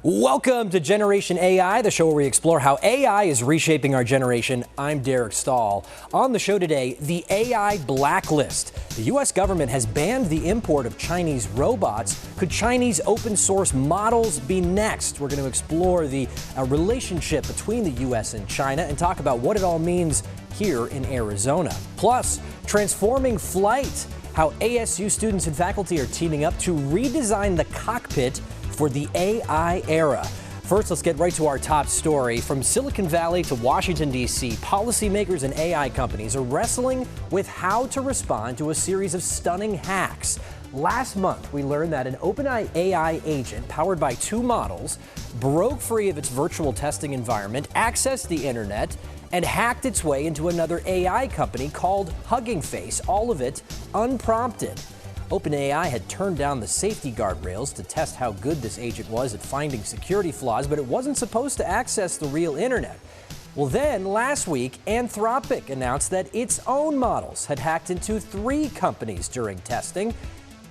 Welcome to Generation AI, the show where we explore how AI is reshaping our generation. I'm Derek Staahl. On the show today, the AI blacklist. The U.S. government has banned the import of Chinese robots. Could Chinese open source models be next? We're going to explore the relationship between the U.S. and China and talk about what it all means here in Arizona. Plus, transforming flight, how ASU students and faculty are teaming up to redesign the cockpit for the AI era. First, let's get right to our top story. From Silicon Valley to Washington, D.C., policymakers and AI companies are wrestling with how to respond to a series of stunning hacks. Last month, we learned that an OpenAI AI agent powered by two models broke free of its virtual testing environment, accessed the internet, and hacked its way into another AI company called Hugging Face, all of it unprompted. OpenAI had turned down the safety guardrails to test how good this agent was at finding security flaws, but it wasn't supposed to access the real internet. Well, then, last week, Anthropic announced that its own models had hacked into 3 companies during testing.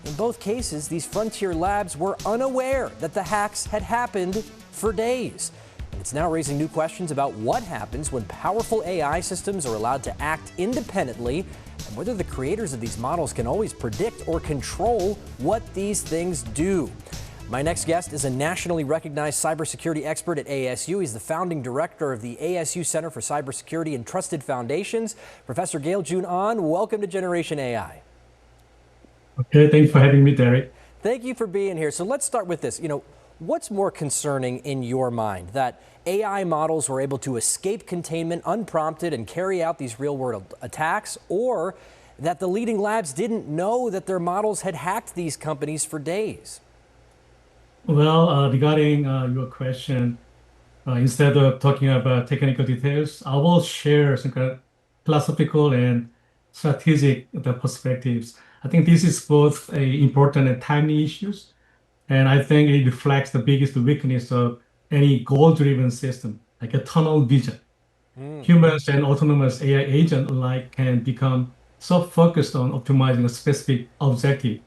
In both cases, these frontier labs were unaware that the hacks had happened for days. And it's now raising new questions about what happens when powerful AI systems are allowed to act independently, and whether the creators of these models can always predict or control what these things do. My next guest is a nationally recognized cybersecurity expert at ASU. He's the founding director of the ASU Center for Cybersecurity and Trusted Foundations. Professor Gail-Jun Ahn, welcome to Generation AI. Okay, thanks for having me, Derek. Thank you for being here. So let's start with this. What's more concerning in your mind, that AI models were able to escape containment unprompted and carry out these real-world attacks, or that the leading labs didn't know that their models had hacked these companies for days? Well, regarding your question, instead of talking about technical details, I will share some kind of philosophical and strategic perspectives. I think this is both important and timely issues, and I think it reflects the biggest weakness of any goal-driven system, like a tunnel vision. Humans and autonomous AI agents alike can become so focused on optimizing a specific objective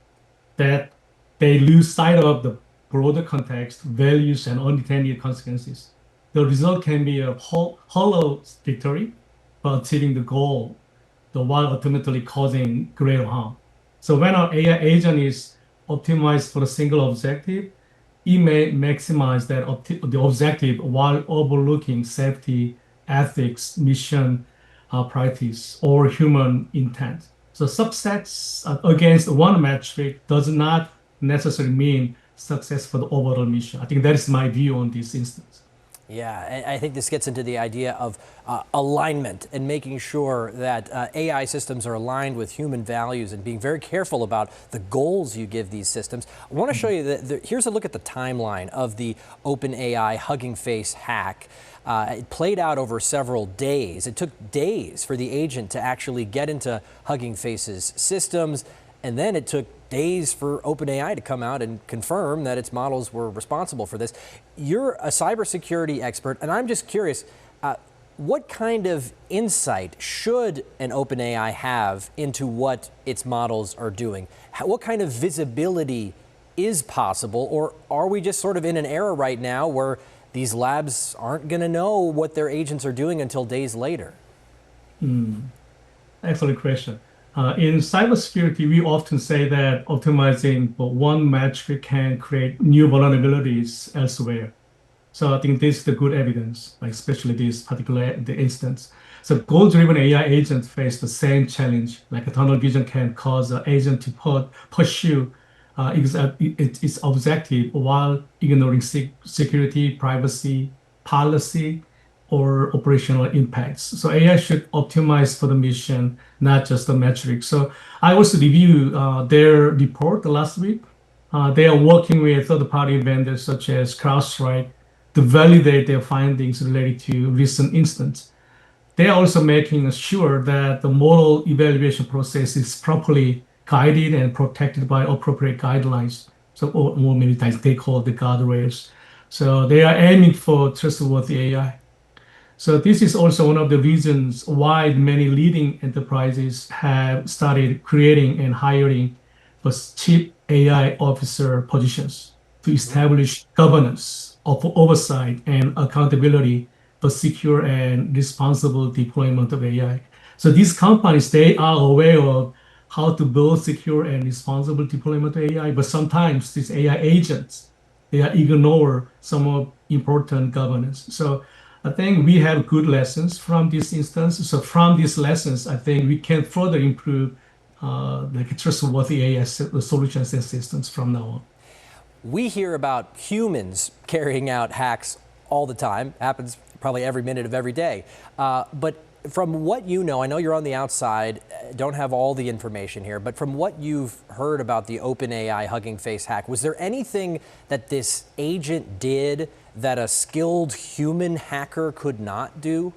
that they lose sight of the broader context, values, and unintended consequences. The result can be a hollow victory for achieving the goal, while ultimately causing greater harm. So when our AI agent is optimized for a single objective, it may maximize the objective while overlooking safety, ethics, mission priorities, or human intent. So success against one metric does not necessarily mean success for the overall mission. I think that is my view on this instance. Yeah, I think this gets into the idea of alignment and making sure that AI systems are aligned with human values and being very careful about the goals you give these systems. I want to show you here's a look at the timeline of the OpenAI Hugging Face hack. It played out over several days. It took days for the agent to actually get into Hugging Face's systems, and then it took days for OpenAI to come out and confirm that its models were responsible for this. You're a cybersecurity expert, and I'm just curious, what kind of insight should an OpenAI have into what its models are doing? What kind of visibility is possible, or are we just sort of in an era right now where these labs aren't going to know what their agents are doing until days later? Excellent question. In cybersecurity, we often say that optimizing for one metric can create new vulnerabilities elsewhere. So I think this is the good evidence, like especially this particular instance. So goal-driven AI agents face the same challenge. Like a tunnel vision can cause an agent to pursue its objective while ignoring security, privacy, policy, or operational impacts. So AI should optimize for the mission, not just the metrics. So I also reviewed their report last week. They are working with third-party vendors such as CrowdStrike to validate their findings related to recent incidents. They are also making sure that the model evaluation process is properly guided and protected by appropriate guidelines. So, or many times they call the guardrails. So they are aiming for trustworthy AI. So this is also one of the reasons why many leading enterprises have started creating and hiring for chief AI officer positions to establish governance of oversight and accountability for secure and responsible deployment of AI. So these companies, they are aware of how to build secure and responsible deployment of AI, but sometimes these AI agents, they ignore some of important governance. So I think we have good lessons from this instance. So from these lessons, I think we can further improve the trustworthy AI solutions and systems from now on. We hear about humans carrying out hacks all the time. Happens probably every minute of every day. But from what you know, I know you're on the outside, don't have all the information here, but from what you've heard about the OpenAI Hugging Face hack, was there anything that this agent did that a skilled human hacker could not do?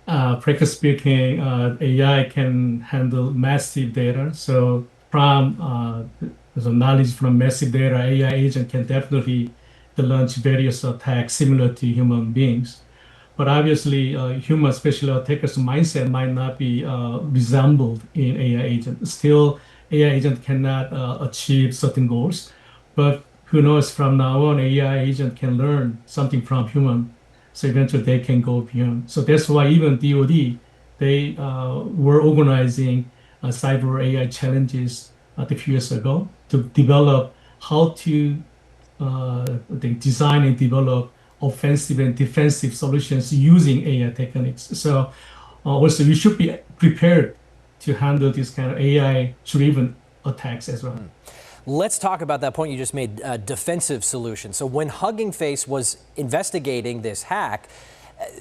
Frankly speaking, AI can handle massive data. So from the knowledge from massive data, AI agent can definitely launch various attacks similar to human beings. But obviously, human special attackers' mindset might not be resembled in AI agent. Still, AI agent cannot achieve certain goals. But who knows, from now on, AI agent can learn something from human. So eventually they can go beyond. So that's why even DoD, they were organizing cyber AI challenges a few years ago to develop how to design and develop offensive and defensive solutions using AI techniques. So also you should be prepared to handle this kind of AI-driven attacks as well. Let's talk about that point you just made, defensive solutions. So when Hugging Face was investigating this hack,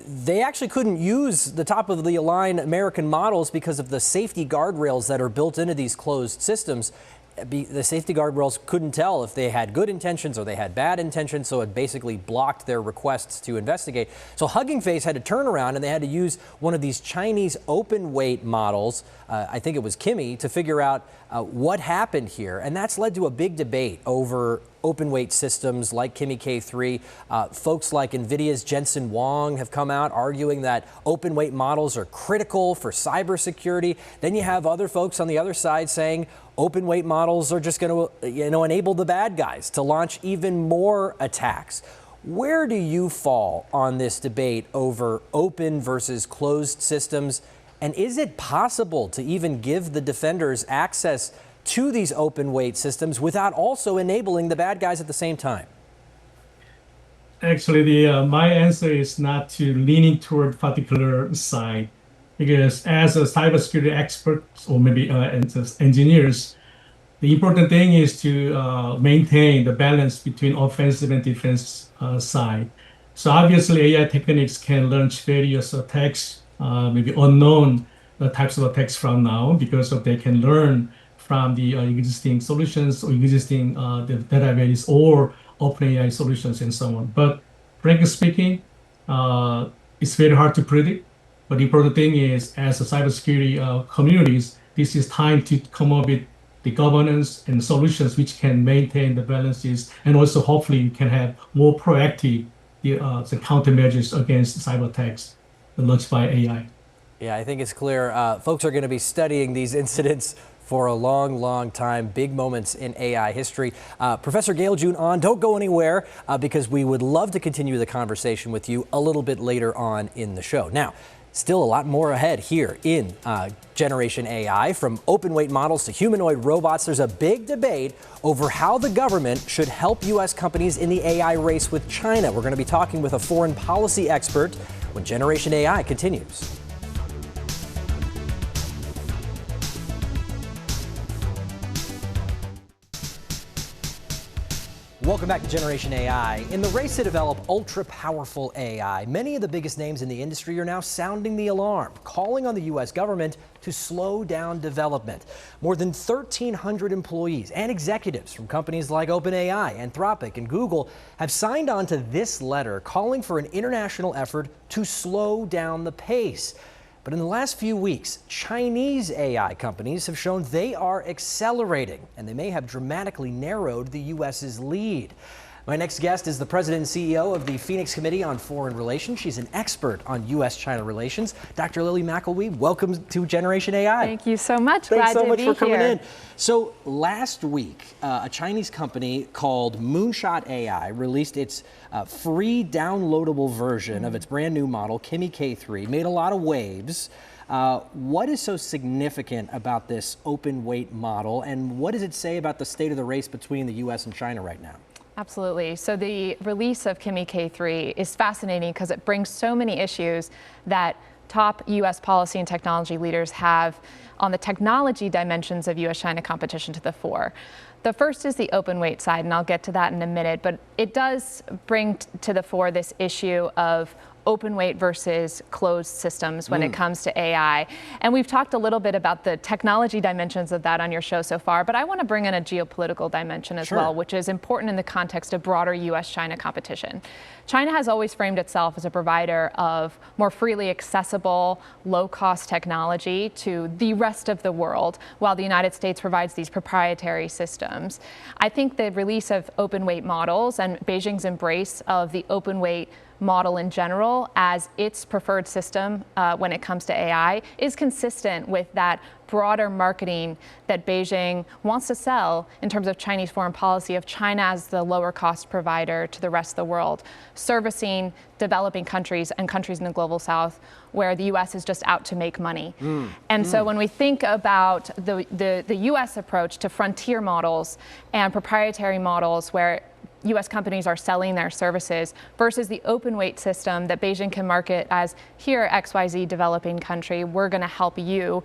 they actually couldn't use the top of the line American models because of the safety guardrails that are built into these closed systems. The safety guardrails couldn't tell if they had good intentions or they had bad intentions, so it basically blocked their requests to investigate. So Hugging Face had to turn around and they had to use one of these Chinese open weight models, I think it was Kimi, to figure out what happened here. And that's led to a big debate over open weight systems like Kimi K3. Folks like NVIDIA's Jensen Huang have come out arguing that open weight models are critical for cybersecurity. Then you have other folks on the other side saying open weight models are just going to, enable the bad guys to launch even more attacks. Where do you fall on this debate over open versus closed systems? And is it possible to even give the defenders access to these open weight systems without also enabling the bad guys at the same time? Actually, my answer is not to leaning toward particular side, because as a cybersecurity expert or maybe as engineers, the important thing is to maintain the balance between offensive and defense side. So obviously, AI techniques can launch various attacks, maybe unknown types of attacks from now, because they can learn from the existing solutions or existing the database or OpenAI solutions and so on. But frankly speaking, it's very hard to predict. But the important thing is, as a cybersecurity communities, this is time to come up with the governance and solutions which can maintain the balances, and also hopefully you can have more proactive the countermeasures against cyber attacks launched by AI. Yeah, I think it's clear folks are going to be studying these incidents for a long, long time. Big moments in AI history. Professor Gail Jun-An, don't go anywhere because we would love to continue the conversation with you a little bit later on in the show. Now, still a lot more ahead here in Generation AI. From open weight models to humanoid robots, there's a big debate over how the government should help U.S. companies in the AI race with China. We're going to be talking with a foreign policy expert when Generation AI continues. Welcome back to Generation AI. In the race to develop ultra-powerful AI, many of the biggest names in the industry are now sounding the alarm, calling on the U.S. government to slow down development. More than 1,300 employees and executives from companies like OpenAI, Anthropic, and Google have signed on to this letter calling for an international effort to slow down the pace. But in the last few weeks, Chinese AI companies have shown they are accelerating, and they may have dramatically narrowed the U.S.'s lead. My next guest is the president and CEO of the Phoenix Committee on Foreign Relations. She's an expert on U.S. China relations. Dr. Lily McElwee, welcome to Generation AI. Thank you so much. Thanks Glad so to much be for coming here. in. So last week, a Chinese company called Moonshot AI released its free downloadable version of its brand new model, Kimi K3, made a lot of waves. What is so significant about this open weight model, and what does it say about the state of the race between the U.S. and China right now? Absolutely. So the release of Kimi K3 is fascinating because it brings so many issues that top U.S. policy and technology leaders have on the technology dimensions of U.S. China competition to the fore. The first is the open weight side, and I'll get to that in a minute, but it does bring to the fore this issue of open weight versus closed systems when it comes to AI. And we've talked a little bit about the technology dimensions of that on your show so far, but I want to bring in a geopolitical dimension as well, which is important in the context of broader U.S.-China competition. China has always framed itself as a provider of more freely accessible, low-cost technology to the rest of the world, while the United States provides these proprietary systems. I think the release of open weight models and Beijing's embrace of the open weight model in general as its preferred system when it comes to AI is consistent with that broader marketing that Beijing wants to sell in terms of Chinese foreign policy of China as the lower cost provider to the rest of the world, servicing developing countries and countries in the global south where the U.S. is just out to make money. And so when we think about the U.S. approach to frontier models and proprietary models where U.S. companies are selling their services versus the open weight system that Beijing can market as, here, XYZ developing country, we're going to help you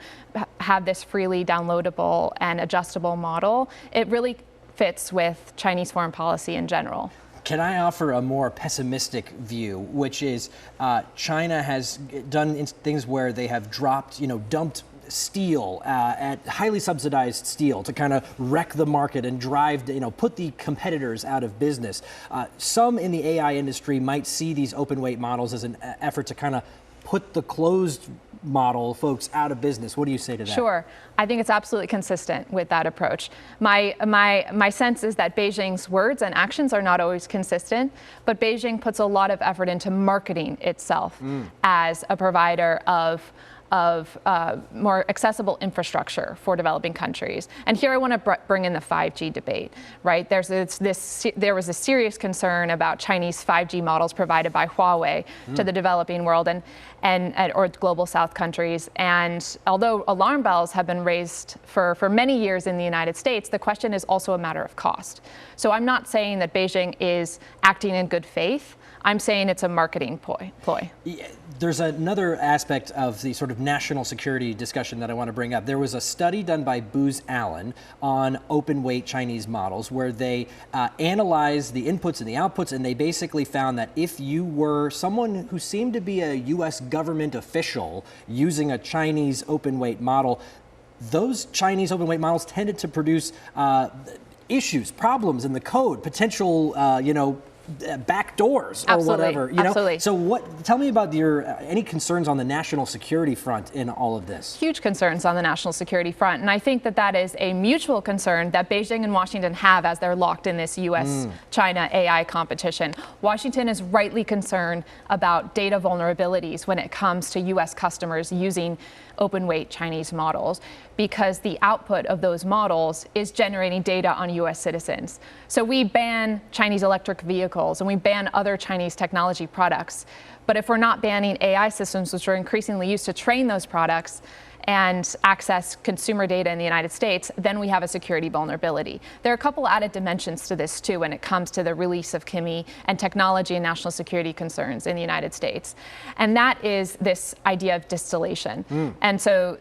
have this freely downloadable and adjustable model. It really fits with Chinese foreign policy in general. Can I offer a more pessimistic view, which is China has done things where they have dumped steel, at highly subsidized steel to kind of wreck the market and drive, put the competitors out of business. Some in the AI industry might see these open weight models as an effort to kind of put the closed model folks out of business. What do you say to that? Sure. I think it's absolutely consistent with that approach. My sense is that Beijing's words and actions are not always consistent, but Beijing puts a lot of effort into marketing itself as a provider of more accessible infrastructure for developing countries. And here I want to bring in the 5G debate, right? There was a serious concern about Chinese 5G models provided by Huawei to the developing world or global South countries. And although alarm bells have been raised for many years in the United States, the question is also a matter of cost. So I'm not saying that Beijing is acting in good faith. I'm saying it's a marketing ploy. Yeah, there's another aspect of the sort of national security discussion that I want to bring up. There was a study done by Booz Allen on open weight Chinese models where they analyzed the inputs and the outputs, and they basically found that if you were someone who seemed to be a U.S. government official using a Chinese open weight model, those Chinese open weight models tended to produce issues, problems in the code, potential, back doors or whatever. Absolutely. So tell me about any concerns on the national security front in all of this? Huge concerns on the national security front. And I think that is a mutual concern that Beijing and Washington have as they're locked in this U.S.-China AI competition. Washington is rightly concerned about data vulnerabilities when it comes to U.S. customers using open weight Chinese models, because the output of those models is generating data on U.S. citizens. So we ban Chinese electric vehicles and we ban other Chinese technology products. But if we're not banning AI systems, which are increasingly used to train those products and access consumer data in the United States, then we have a security vulnerability. There are a couple added dimensions to this too when it comes to the release of Kimi and technology and national security concerns in the United States. And that is this idea of distillation. And so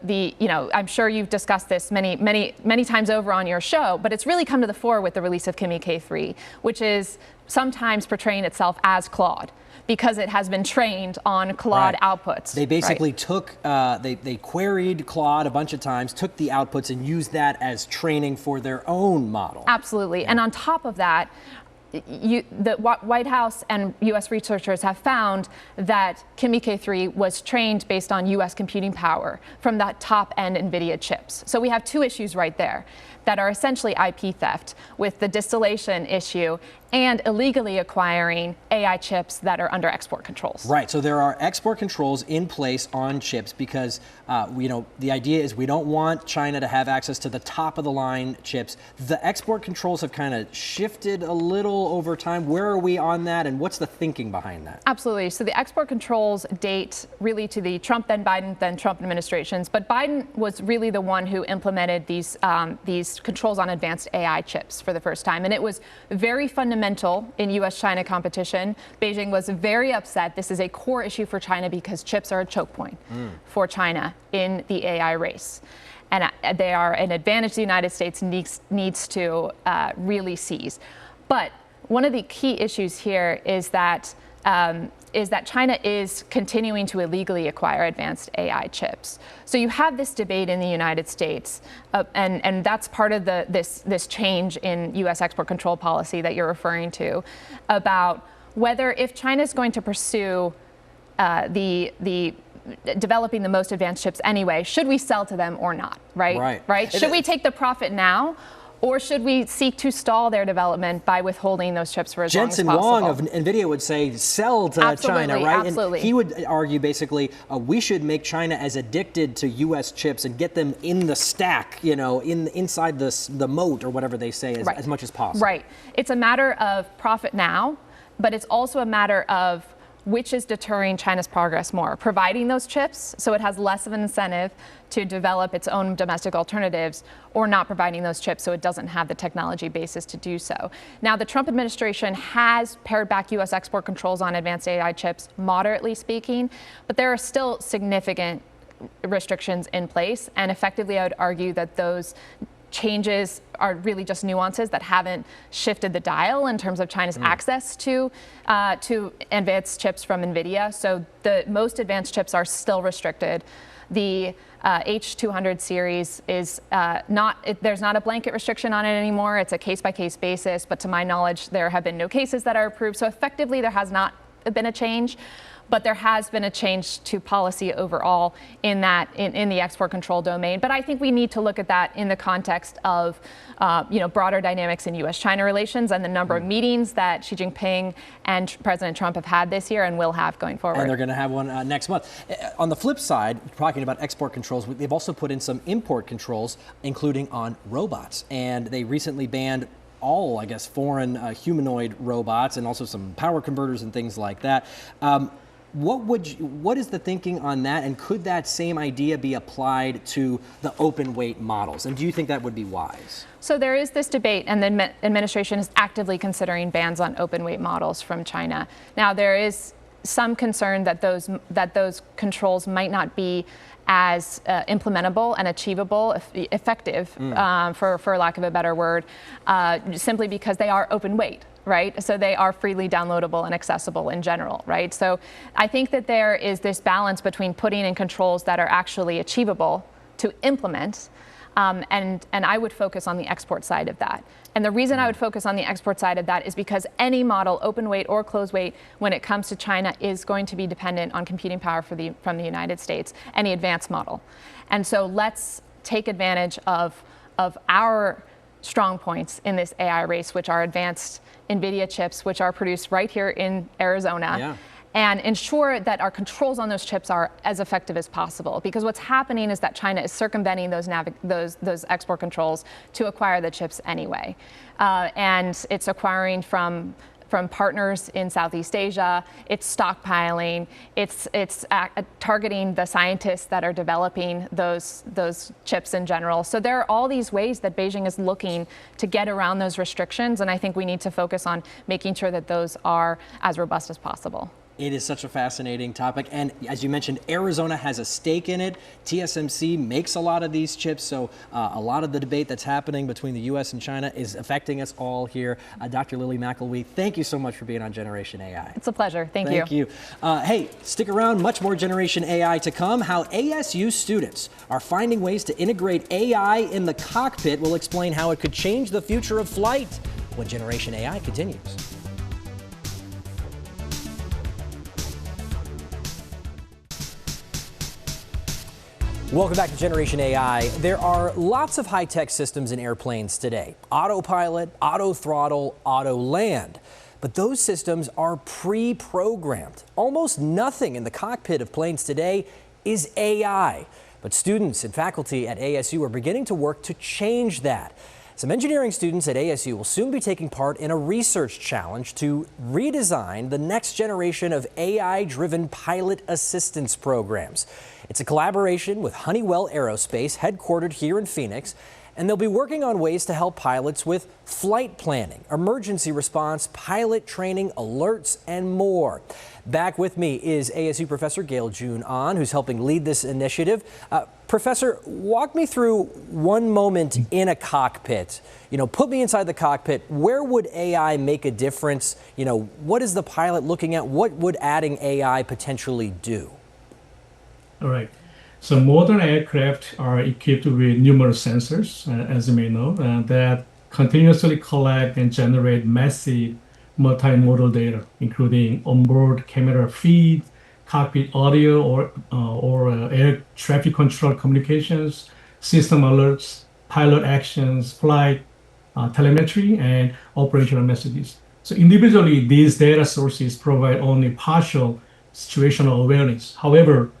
I'm sure you've discussed this many times over on your show, but it's really come to the fore with the release of Kimi K3, which is sometimes portraying itself as Claude, because it has been trained on Claude outputs. They basically took, they queried Claude a bunch of times, took the outputs and used that as training for their own model. Absolutely. And on top of that, the White House and U.S. researchers have found that K3 was trained based on U.S. computing power from the top-end NVIDIA chips. So we have two issues right there that are essentially IP theft, with the distillation issue and illegally acquiring AI chips that are under export controls. Right, so there are export controls in place on chips because, the idea is we don't want China to have access to the top of the line chips. The export controls have kind of shifted a little over time. Where are we on that, and what's the thinking behind that? Absolutely. So the export controls date really to the Trump, then Biden, then Trump administrations. But Biden was really the one who implemented these controls on advanced AI chips for the first time. And it was very fundamental in U.S. China competition. Beijing was very upset. This is a core issue for China because chips are a choke point for China in the AI race. And they are an advantage the United States needs to really seize. But one of the key issues here is that China is continuing to illegally acquire advanced AI chips. So you have this debate in the United States, and that's part of this change in U.S. export control policy that you're referring to, about whether if China is going to pursue developing the most advanced chips anyway, should we sell to them or not, right? Right? Should we take the profit now? Or should we seek to stall their development by withholding those chips for as long as possible? Jensen Huang of NVIDIA would say sell to China, right? Absolutely. And he would argue basically we should make China as addicted to U.S. chips and get them in the stack, inside the moat or whatever they say as much as possible. Right. It's a matter of profit now, but it's also a matter of which is deterring China's progress more, providing those chips so it has less of an incentive to develop its own domestic alternatives, or not providing those chips so it doesn't have the technology basis to do so. Now, the Trump administration has pared back U.S. export controls on advanced AI chips, moderately speaking, but there are still significant restrictions in place, and effectively I would argue that those changes are really just nuances that haven't shifted the dial in terms of China's access to advanced chips from NVIDIA. So the most advanced chips are still restricted. The H200 series is there's not a blanket restriction on it anymore. It's a case-by-case basis, but to my knowledge, there have been no cases that are approved. So effectively, there has not been a change. But there has been a change to policy overall in the export control domain. But I think we need to look at that in the context of broader dynamics in U.S. China relations and the number of meetings that Xi Jinping and President Trump have had this year and will have going forward. And they're going to have one next month. On the flip side, talking about export controls, they've also put in some import controls, including on robots. And they recently banned all, I guess, foreign humanoid robots and also some power converters and things like that. What is the thinking on that, and could that same idea be applied to the open weight models? And do you think that would be wise? So there is this debate, and the administration is actively considering bans on open weight models from China. Now, there is some concern that those controls might not be as implementable and achievable, effective, for lack of a better word, simply because they are open weight. Right? So they are freely downloadable and accessible in general, right? So I think that there is this balance between putting in controls that are actually achievable to implement, and I would focus on the export side of that. And the reason I would focus on the export side of that is because any model, open weight or closed weight, when it comes to China, is going to be dependent on computing power from the United States, any advanced model. And so let's take advantage of our strong points in this AI race, which are advanced NVIDIA chips, which are produced right here in Arizona, and ensure that our controls on those chips are as effective as possible. Because what's happening is that China is circumventing those export controls to acquire the chips anyway. And it's acquiring from partners in Southeast Asia, it's stockpiling, it's targeting the scientists that are developing those chips in general. So there are all these ways that Beijing is looking to get around those restrictions, and I think we need to focus on making sure that those are as robust as possible. It is such a fascinating topic, and as you mentioned, Arizona has a stake in it. TSMC makes a lot of these chips, so a lot of the debate that's happening between the U.S. and China is affecting us all here. Dr. Lily McElwee, thank you so much for being on Generation AI. It's a pleasure. Thank you. Thank you. Hey, stick around. Much more Generation AI to come. How ASU students are finding ways to integrate AI in the cockpit. We'll explain how it could change the future of flight. when Generation AI continues. Welcome back to Generation AI. There are lots of high-tech systems in airplanes today. Autopilot, auto throttle, auto land. But those systems are pre-programmed. Almost nothing in the cockpit of planes today is AI. But students and faculty at ASU are beginning to work to change that. Some engineering students at ASU will soon be taking part in a research challenge to redesign the next generation of AI-driven pilot assistance programs. It's a collaboration with Honeywell Aerospace, headquartered here in Phoenix, and they'll be working on ways to help pilots with flight planning, emergency response, pilot training, alerts, and more. Back with me is ASU Professor Gail June Ahn, who's helping lead this initiative. Professor, walk me through one moment in a cockpit. Put me inside the cockpit. Where would AI make a difference? What is the pilot looking at? What would adding AI potentially do? All right. So modern aircraft are equipped with numerous sensors, as you may know, that continuously collect and generate massive multimodal data, including onboard camera feed, cockpit audio, or air traffic control communications, system alerts, pilot actions, flight telemetry, and operational messages. So individually, these data sources provide only partial situational awareness. However,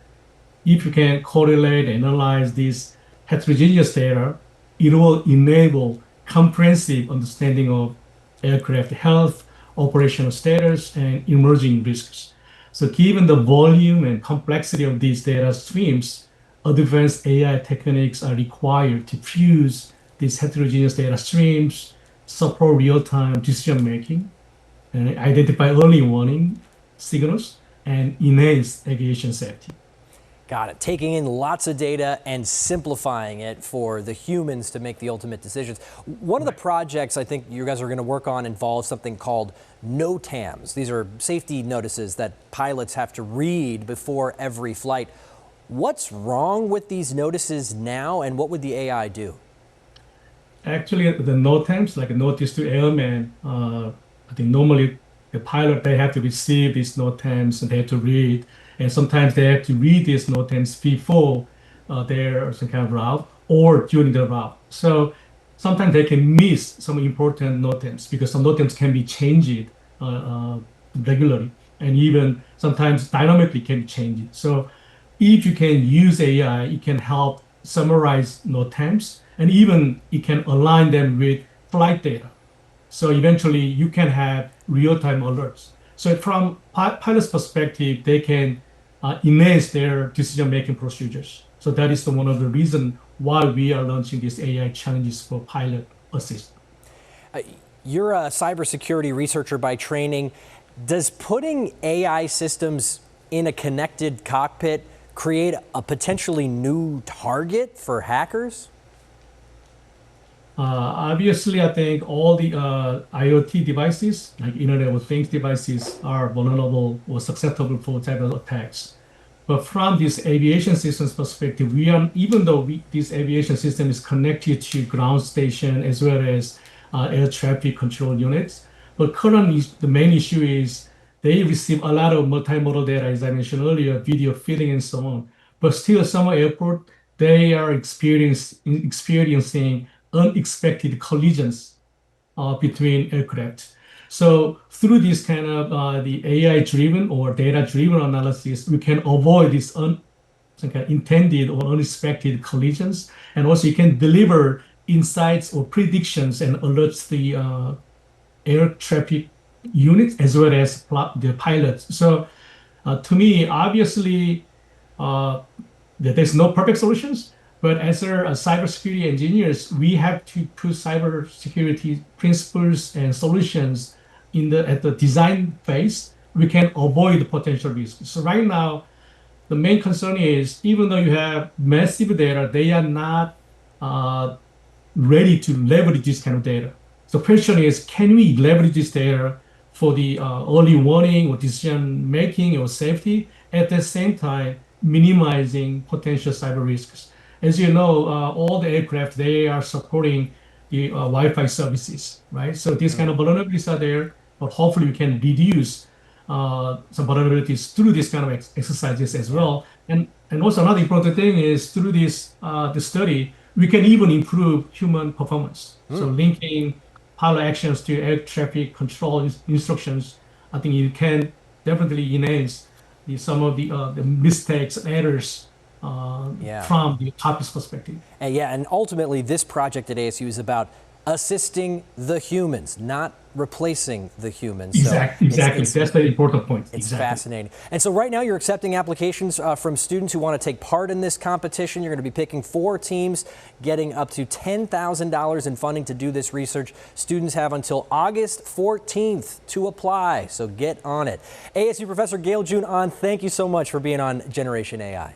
if you can correlate and analyze this heterogeneous data, it will enable comprehensive understanding of aircraft health, operational status, and emerging risks. So given the volume and complexity of these data streams, advanced AI techniques are required to fuse these heterogeneous data streams, support real-time decision-making, and identify early warning signals, and enhance aviation safety. Got it. Taking in lots of data and simplifying it for the humans to make the ultimate decisions. One of the projects I think you guys are going to work on involves something called NOTAMs. These are safety notices that pilots have to read before every flight. What's wrong with these notices now, and what would the AI do? Actually, the NOTAMs, like a notice to airmen, I think normally the pilot, they have to receive these NOTAMs and they have to read. And sometimes they have to read these NOTAMs before their some kind of route or during the route. So sometimes they can miss some important NOTAMs because some NOTAMs can be changed regularly, and even sometimes dynamically can be changed. So if you can use AI, it can help summarize NOTAMs, and even it can align them with flight data. So eventually you can have real-time alerts. So from pilot's perspective, they can enhance their decision-making procedures. So that is one of the reasons why we are launching these AI challenges for pilot assist. You're a cybersecurity researcher by training. Does putting AI systems in a connected cockpit create a potentially new target for hackers? Obviously, I think all the IoT devices, like Internet of Things devices, are vulnerable or susceptible for cyber attacks. But from this aviation systems perspective, even though this aviation system is connected to ground station as well as air traffic control units, but currently the main issue is they receive a lot of multimodal data, as I mentioned earlier, video feeding and so on. But still, some airport, they are experiencing unexpected collisions between aircraft. So through this kind of the AI-driven or data-driven analysis, we can avoid these some kind of intended or unexpected collisions, and also you can deliver insights or predictions and alerts the air traffic units as well as the pilots. So to me, obviously, there's no perfect solutions. But as cybersecurity engineers, we have to put cybersecurity principles and solutions at the design phase. We can avoid the potential risks. So right now, the main concern is even though you have massive data, they are not ready to leverage this kind of data. So the question is, can we leverage this data for the early warning or decision making or safety, at the same time minimizing potential cyber risks? As you know, all the aircraft, they are supporting the Wi-Fi services, right? So these kind of vulnerabilities are there, but hopefully we can reduce some vulnerabilities through this kind of exercises as well. And also another important thing is through this study, we can even improve human performance. So linking pilot actions to air traffic control instructions, I think you can definitely enhance some of the mistakes, errors from the topics perspective. And ultimately, this project at ASU is about assisting the humans, not replacing the humans. Exactly. That's the important point. It's fascinating. And so right now you're accepting applications from students who want to take part in this competition. You're going to be picking 4 teams, getting up to $10,000 in funding to do this research. Students have until August 14th to apply, so get on it. ASU Professor Gail Jun-An, thank you so much for being on Generation AI.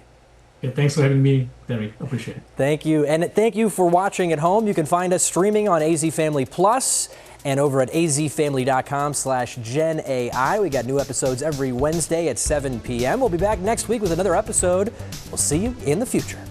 Yeah, thanks for having me, Derek. Appreciate it. Thank you. And thank you for watching at home. You can find us streaming on AZ Family Plus and over at azfamily.com/GenAI. We got new episodes every Wednesday at 7 p.m. We'll be back next week with another episode. We'll see you in the future.